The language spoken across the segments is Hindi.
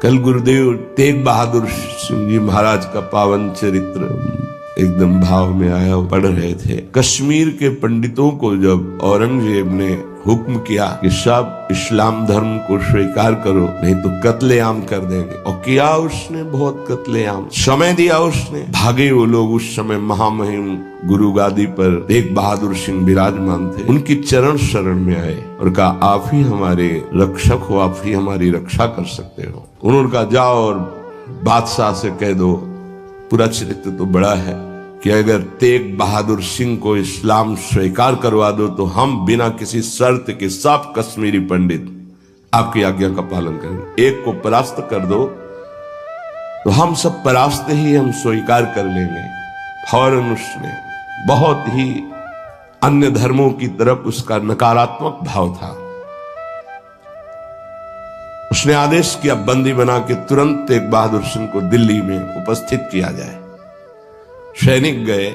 कल गुरुदेव तेग बहादुर सिंह जी महाराज का पावन चरित्र एकदम भाव में आया, पढ़ रहे थे। कश्मीर के पंडितों को जब औरंगजेब ने हुक्म किया कि सब इस्लाम धर्म को स्वीकार करो नहीं तो कत्लेआम कर देंगे, और किया उसने, बहुत कत्लेआम समय दिया उसने। भागे वो लोग। उस समय महामहिम गुरु गादी पर तेग बहादुर सिंह विराजमान थे, उनकी चरण शरण में आए और कहा आप ही हमारे रक्षक हो, आप ही हमारी रक्षा कर सकते हो। उन्होंने कहा जाओ और बादशाह से कह दो, पूरा चरित्र तो बड़ा है, कि अगर तेग बहादुर सिंह को इस्लाम स्वीकार करवा दो तो हम बिना किसी शर्त के सब कश्मीरी पंडित आपकी आज्ञा का पालन करेंगे। एक को परास्त कर दो तो हम सब परास्त ही हम स्वीकार कर लेंगे। फौरन उसने, बहुत ही अन्य धर्मों की तरफ उसका नकारात्मक भाव था, उसने आदेश किया बंदी बना के तुरंत तेग बहादुर सिंह को दिल्ली में उपस्थित किया जाए। सैनिक गए।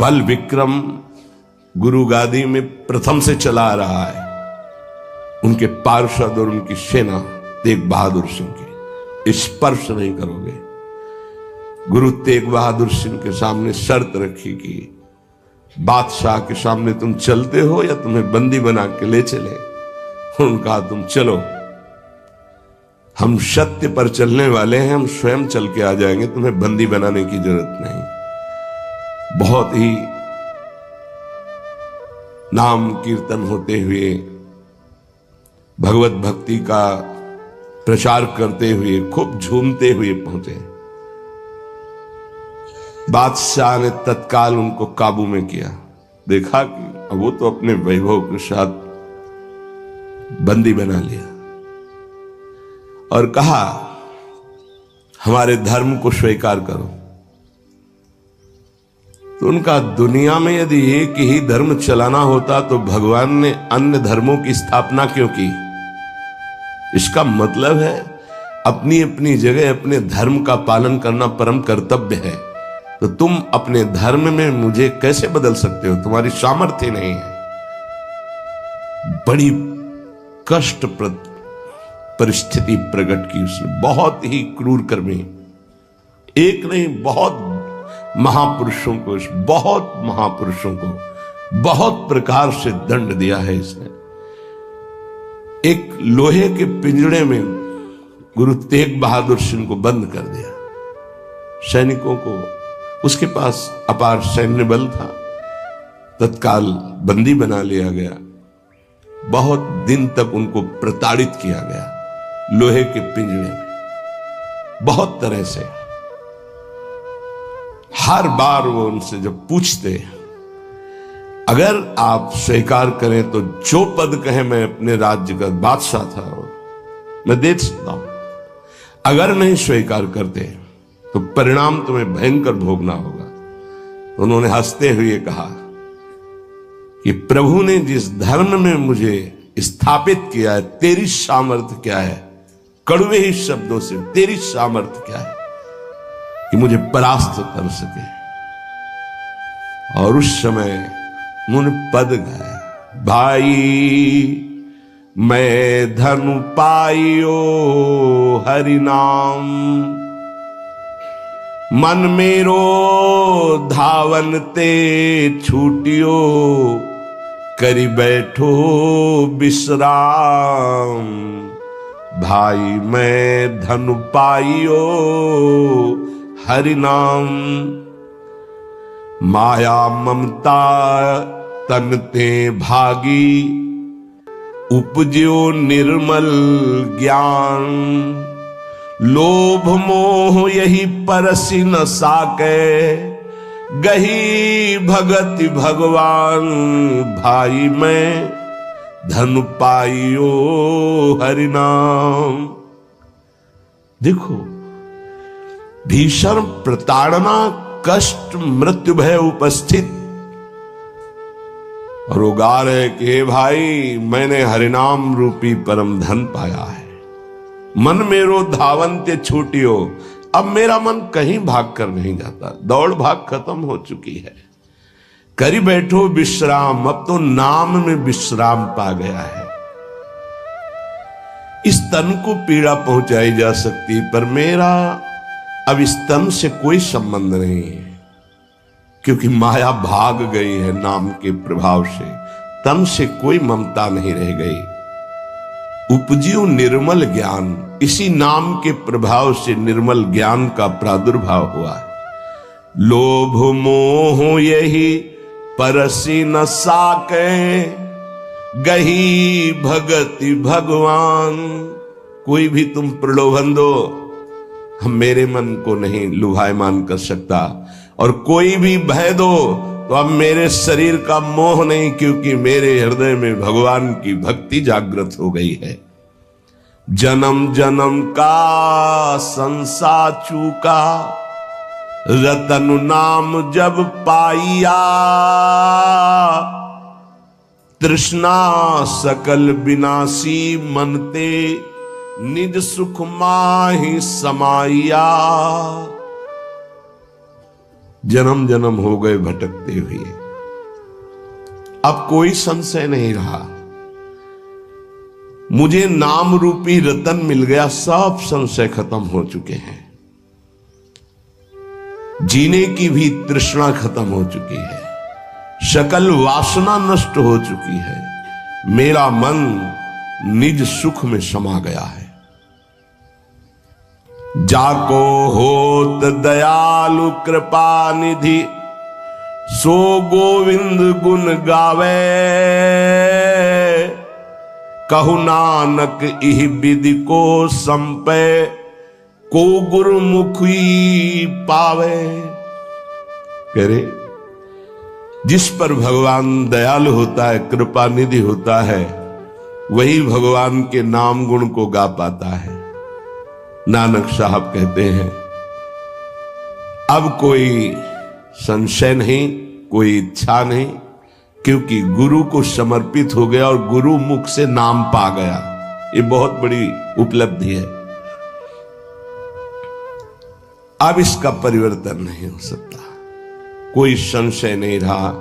बल विक्रम गुरु गादी में प्रथम से चला आ रहा है, उनके पार्षद और उनकी सेना तेग बहादुर सिंह की स्पर्श नहीं करोगे। गुरु तेग बहादुर सिंह के सामने शर्त रखी कि बादशाह के सामने तुम चलते हो या तुम्हें बंदी बना के ले चले। उनका तुम चलो, हम सत्य पर चलने वाले हैं, हम स्वयं चल के आ जाएंगे, तुम्हें बंदी बनाने की जरूरत नहीं। बहुत ही नाम कीर्तन होते हुए, भगवत भक्ति का प्रचार करते हुए, खूब झूमते हुए पहुंचे। बादशाह ने तत्काल उनको काबू में किया। देखा कि वो तो अपने वैभव के साथ बंदी बना लिया और कहा हमारे धर्म को स्वीकार करो। तो उनका दुनिया में यदि एक ही धर्म चलाना होता तो भगवान ने अन्य धर्मों की स्थापना क्यों की? इसका मतलब है अपनी अपनी जगह अपने धर्म का पालन करना परम कर्तव्य है। तो तुम अपने धर्म में मुझे कैसे बदल सकते हो? तुम्हारी सामर्थ्य नहीं है। बड़ी कष्टप्रद परिस्थिति प्रकट की उसने, बहुत ही क्रूर कर्मी। एक नहीं, बहुत महापुरुषों को, बहुत महापुरुषों को बहुत प्रकार से दंड दिया है इसने। एक लोहे के पिंजड़े में गुरु तेग बहादुर सिंह को बंद कर दिया। सैनिकों को, उसके पास अपार सैन्य बल था, तत्काल बंदी बना लिया गया। बहुत दिन तक उनको प्रताड़ित किया गया लोहे के पिंजड़े में, बहुत तरह से। हर बार वो उनसे जब पूछते, अगर आप स्वीकार करें तो जो पद कहे, मैं अपने राज्य का बादशाह था मैं दे सकता हूं, अगर नहीं स्वीकार करते तो परिणाम तुम्हें भयंकर भोगना होगा। उन्होंने हंसते हुए कहा कि प्रभु ने जिस धर्म में मुझे स्थापित किया है, तेरी सामर्थ्य क्या है? कड़वे ही शब्दों से, तेरी सामर्थ्य क्या है कि मुझे परास्त कर सके? और उस समय उन्होंने पद गाया, भाई मैं धनु पाइयो हरि नाम, मन मेरो धावन ते छूटियो, करी बैठो विश्राम। भाई मैं धनु पाइयो हरि नाम, माया ममता तन ते भागी, उपज्यो निर्मल ज्ञान। लोभ मोह यही परसि न साके, गही भगति भगवान। भाई मैं धनु पाइयो हरि नाम। देखो, भीषण प्रताड़ना, कष्ट, मृत्यु भय उपस्थित, और वो गा रहे कि भाई मैंने हरिनाम रूपी परम धन पाया है, मन मेरो धावन्ते छूटियो। अब मेरा मन कहीं भाग कर नहीं जाता, दौड़ भाग खत्म हो चुकी है। करी बैठो विश्राम, अब तो नाम में विश्राम पा गया है। इस तन को पीड़ा पहुंचाई जा सकती, पर मेरा अब इस तन से कोई संबंध नहीं है, क्योंकि माया भाग गई है नाम के प्रभाव से। तन से कोई ममता नहीं रह गई। उपजियो निर्मल ज्ञान, इसी नाम के प्रभाव से निर्मल ज्ञान का प्रादुर्भाव हुआ है। लोभ मोह यही परसी न साके, गही भगति भगवान। कोई भी तुम प्रलोभन दो, हम मेरे मन को नहीं लुभायमान कर सकता, और कोई भी भय दो तो अब मेरे शरीर का मोह नहीं, क्योंकि मेरे हृदय में भगवान की भक्ति जागृत हो गई है। जन्म जन्म का संसार चूका, रतन नाम जब पाइया। तृष्णा सकल विनाशी मनते, निज सुख माहि समाइया। जन्म जन्म हो गए भटकते हुए, अब कोई संशय नहीं रहा। मुझे नाम रूपी रतन मिल गया, सब संशय खत्म हो चुके हैं। जीने की भी तृष्णा खत्म हो चुकी है, सकल वासना नष्ट हो चुकी है। मेरा मन निज सुख में समा गया है। जाको होत दयालु कृपा निधि, सो गोविंद गुण गावे। कहु नानक इह विधि को संपे, को गुरुमुखी पावे। कह रहे जिस पर भगवान दयालु होता है, कृपा निधि होता है, वही भगवान के नाम गुण को गा पाता है। नानक साहब कहते हैं अब कोई संशय नहीं, कोई इच्छा नहीं, क्योंकि गुरु को समर्पित हो गया और गुरु मुख से नाम पा गया। ये बहुत बड़ी उपलब्धि है। अब इसका परिवर्तन नहीं हो सकता। कोई संशय नहीं रहा,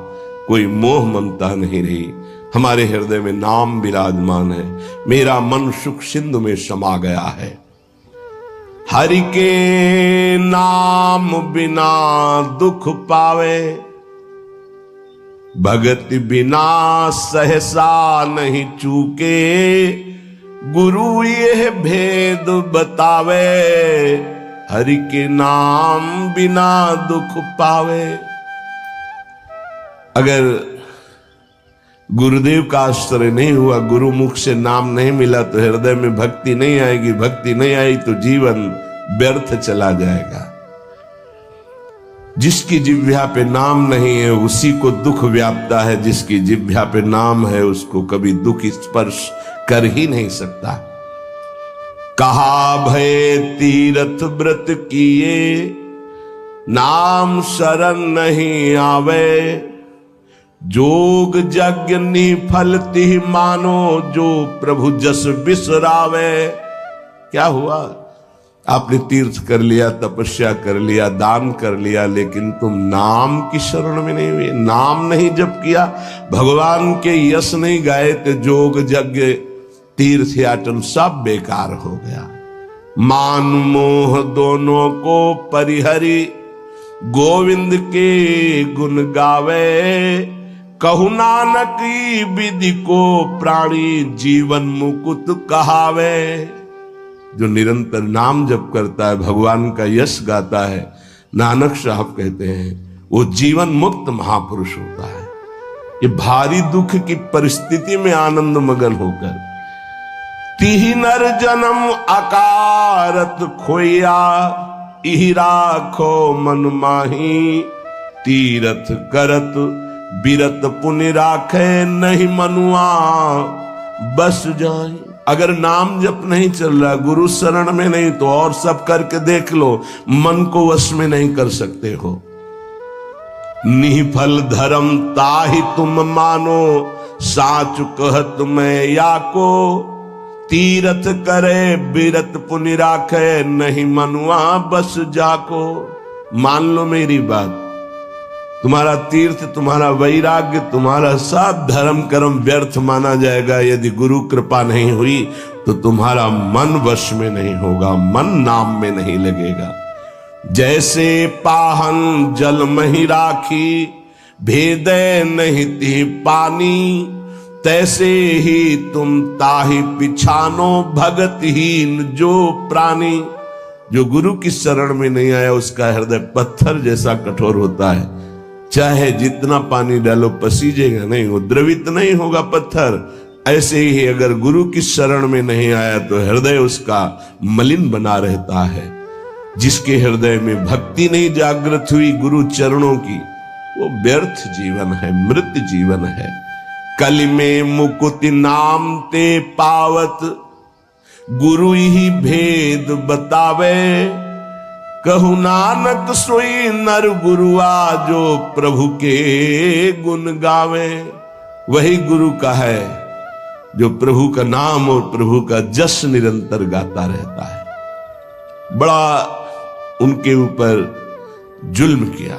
कोई मोह ममता नहीं रही। हमारे हृदय में नाम विराजमान है। मेरा मन सुख सिंधु में समा गया है। हरि के नाम बिना दुख पावे, भगति बिना सहसा नहीं चूके। गुरु यह भेद बतावे, हरि के नाम बिना दुख पावे। अगर गुरुदेव का आश्रय नहीं हुआ, गुरु मुख से नाम नहीं मिला, तो हृदय में भक्ति नहीं आएगी। भक्ति नहीं आई तो जीवन व्यर्थ चला जाएगा। जिसकी जिह्वा पे नाम नहीं है उसी को दुख व्यापता है। जिसकी जिह्वा पे नाम है उसको कभी दुख स्पर्श कर ही नहीं सकता। कहा भय तीर्थ व्रत किए, नाम शरण नहीं आवे। जोग यज्ञ निफल तिहि मानो, जो प्रभु जस बिसरावे। क्या हुआ? आपने तीर्थ कर लिया, तपस्या कर लिया, दान कर लिया, लेकिन तुम नाम की शरण में नहीं हुए। नाम नहीं जप किया, भगवान के यश नहीं गाए, तो जोग यज्ञ तीर्थ याटन सब बेकार हो गया। मान मोह दोनों को परिहरी, गोविंद के गुण गावे। कहु नानक विधि को प्राणी, जीवन मुकुट कहावे। जो निरंतर नाम जप करता है, भगवान का यश गाता है, नानक साहब कहते हैं वो जीवन मुक्त महापुरुष होता है। ये भारी दुख की परिस्थिति में आनंद मगन होकर, तिहि नर जन्म अकारत खोया, इहि राखो मन माही। तीरथ करत बिरत पुनि राखे, नहीं मनुआ बस जाए। अगर नाम जप नहीं चल रहा, गुरु शरण में नहीं, तो और सब करके देख लो, मन को वश में नहीं कर सकते हो। निफल धर्म ताहि तुम मानो, साच कहत मैं या को। तीरथ करे बिरत पुनि राखे, नहीं मनुआ बस जाको। मान लो मेरी बात, तुम्हारा तीर्थ, तुम्हारा वैराग्य, तुम्हारा सब धर्म कर्म व्यर्थ माना जाएगा यदि गुरु कृपा नहीं हुई। तो तुम्हारा मन वश में नहीं होगा, मन नाम में नहीं लगेगा। जैसे पाहन जल मही राखी, भेदे नहीं ती पानी, तैसे ही तुम ताहि पिछानो भगतहीन जो प्राणी। जो गुरु की शरण में नहीं आया उसका हृदय पत्थर जैसा कठोर होता है, चाहे जितना पानी डालो पसीजेगा नहीं, वो द्रवित नहीं होगा पत्थर। ऐसे ही अगर गुरु की शरण में नहीं आया तो हृदय उसका मलिन बना रहता है। जिसके हृदय में भक्ति नहीं जागृत हुई गुरु चरणों की, वो व्यर्थ जीवन है, मृत जीवन है। कलि में मुकुति नाम ते पावत, गुरु ही भेद बतावे, कहु नानक सोई नर गुरुआ, जो प्रभु के गुण गावे। वही गुरु का है जो प्रभु का नाम और प्रभु का जस निरंतर गाता रहता है। बड़ा उनके ऊपर जुल्म किया,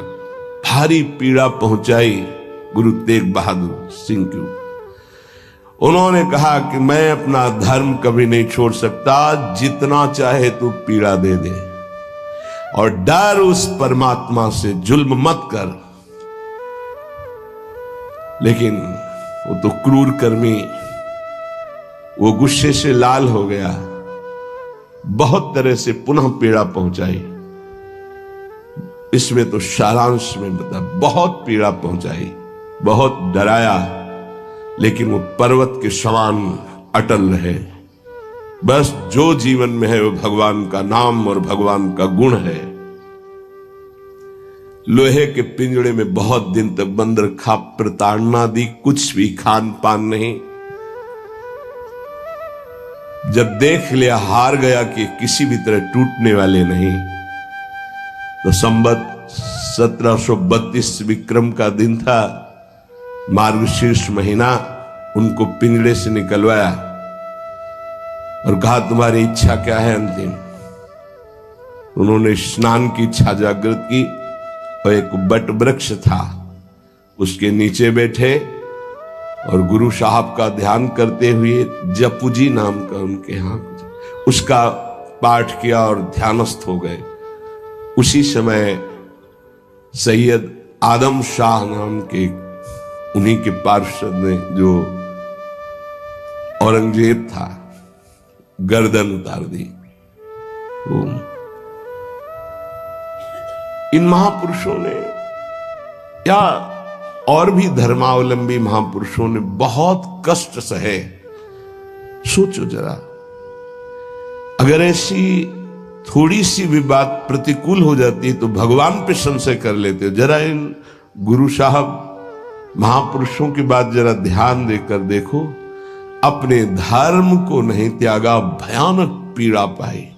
भारी पीड़ा पहुंचाई गुरु तेग बहादुर सिंह के ऊपर। उन्होंने कहा कि मैं अपना धर्म कभी नहीं छोड़ सकता, जितना चाहे तू पीड़ा दे दे, और डर उस परमात्मा से, जुल्म मत कर। लेकिन वो तो क्रूर कर्मी, वो गुस्से से लाल हो गया, बहुत तरह से पुनः पीड़ा पहुंचाई। इसमें तो सारांश में बता, बहुत पीड़ा पहुंचाई, बहुत डराया, लेकिन वो पर्वत के समान अटल रहे। बस जो जीवन में है वो भगवान का नाम और भगवान का गुण है। लोहे के पिंजड़े में बहुत दिन तक बंद रखा, प्रताड़ना दी, कुछ भी खान पान नहीं। जब देख लिया हार गया कि किसी भी तरह टूटने वाले नहीं, तो संवत 1732 विक्रम का दिन था, मार्गशीर्ष महीना, उनको पिंजड़े से निकलवाया और कहा तुम्हारी इच्छा क्या है अंतिम। उन्होंने स्नान की इच्छा जागृत की और एक बट वृक्ष था, उसके नीचे बैठे और गुरु साहब का ध्यान करते हुए, जपुजी नाम का उनके यहां, उसका पाठ किया और ध्यानस्थ हो गए। उसी समय सैयद आदम शाह नाम के उन्हीं के पार्षद ने, जो औरंगजेब था, गर्दन उतार दी। इन महापुरुषों ने या और भी धर्मावलंबी महापुरुषों ने बहुत कष्ट सहे। सोचो जरा, अगर ऐसी थोड़ी सी भी बात प्रतिकूल हो जाती तो भगवान पे संशय कर लेते। जरा इन गुरु साहब महापुरुषों की बात जरा ध्यान देकर देखो, अपने धर्म को नहीं त्यागा, भयानक पीड़ा पाई।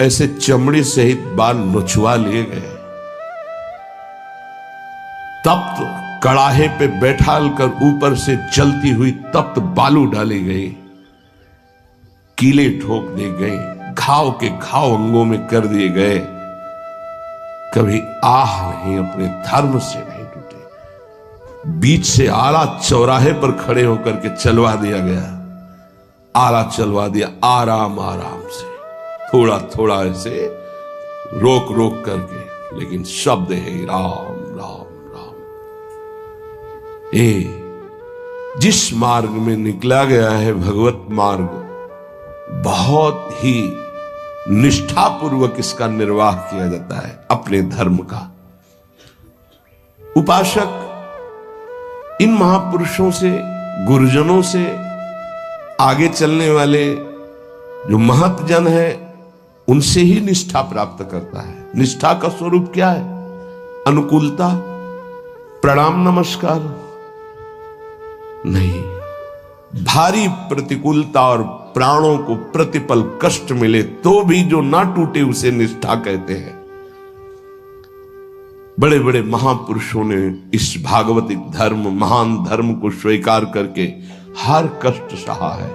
ऐसे चमड़ी सहित बाल नोचवा लिए गए, तप्त कड़ाहे पे बैठाल कर ऊपर से चलती हुई तप्त बालू डाली गई, कीले ठोक दी गई, घाव के घाव अंगों में कर दिए गए। कभी आह नहीं, अपने धर्म से नहीं टूटे। बीच से आला चौराहे पर खड़े होकर के चलवा दिया गया, आला चलवा दिया, आराम आराम से, थोड़ा थोड़ा ऐसे रोक रोक करके, लेकिन शब्द है राम राम राम। जिस मार्ग में निकला गया है भगवत मार्ग, बहुत ही निष्ठापूर्वक इसका निर्वाह किया जाता है अपने धर्म का। उपासक इन महापुरुषों से, गुरुजनों से आगे चलने वाले जो महतजन है, उनसे ही निष्ठा प्राप्त करता है। निष्ठा का स्वरूप क्या है? अनुकूलता, प्रणाम नमस्कार नहीं, भारी प्रतिकूलता और प्राणों को प्रतिपल कष्ट मिले तो भी जो ना टूटे उसे निष्ठा कहते हैं। बड़े बड़े महापुरुषों ने इस भागवतिक धर्म, महान धर्म को स्वीकार करके हर कष्ट सहा है।